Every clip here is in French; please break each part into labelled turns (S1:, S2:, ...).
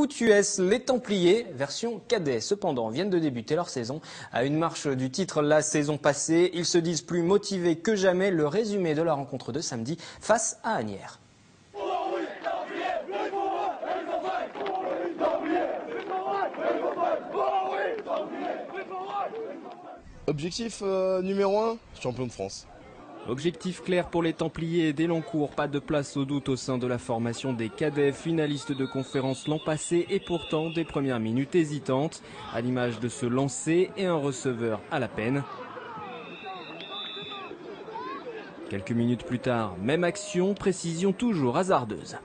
S1: foot US, les Templiers, version cadet. Cependant, viennent de débuter leur saison à une marche du titre la saison passée. Ils se disent plus motivés que jamais. Le résumé de la rencontre de samedi face à Asnières.
S2: Objectif numéro 1, champion de France.
S3: Objectif clair pour les Templiers d'Elancourt, pas de place au doute au sein de la formation des cadets, finalistes de conférence l'an passé et pourtant des premières minutes hésitantes, à l'image de ce lancer et un receveur à la peine. Quelques minutes plus tard, même action, précision toujours hasardeuse.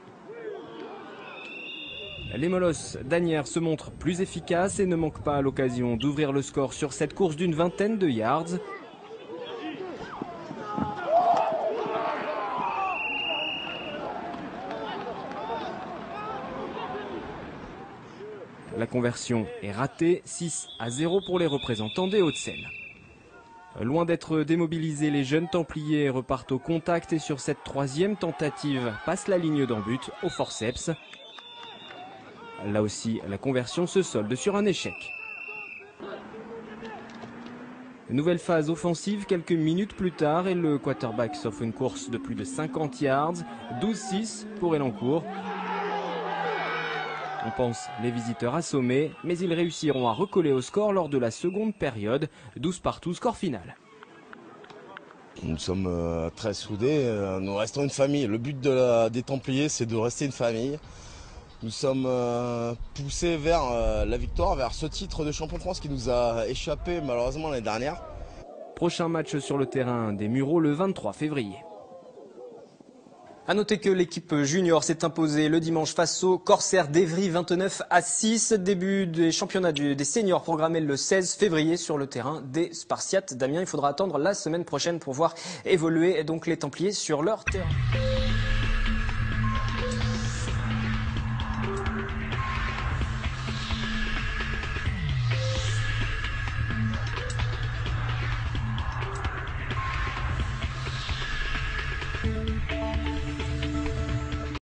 S3: Les Molosses d'Asnières se montrent plus efficaces et ne manquent pas à l'occasion d'ouvrir le score sur cette course d'une vingtaine de yards. La conversion est ratée, 6-0 pour les représentants des Hauts-de-Seine. Loin d'être démobilisés, les jeunes Templiers repartent au contact et sur cette troisième tentative passent la ligne d'en but au forceps. Là aussi, la conversion se solde sur un échec. Nouvelle phase offensive quelques minutes plus tard et le quarterback s'offre une course de plus de 50 yards, 12-6 pour Elancourt. On pense les visiteurs assommés, mais ils réussiront à recoller au score lors de la seconde période, 12-12 score final.
S2: Nous sommes très soudés, nous restons une famille. Le but des Templiers, c'est de rester une famille. Nous sommes poussés vers la victoire, vers ce titre de champion de France qui nous a échappé malheureusement l'année dernière.
S3: Prochain match sur le terrain des Mureaux le 23 février.
S1: A noter que l'équipe junior s'est imposée le dimanche face au Corsaire d'Evry 29-6. Début des championnats des seniors programmés le 16 février sur le terrain des Spartiates d'Amiens. Il faudra attendre la semaine prochaine pour voir évoluer donc les Templiers sur leur terrain.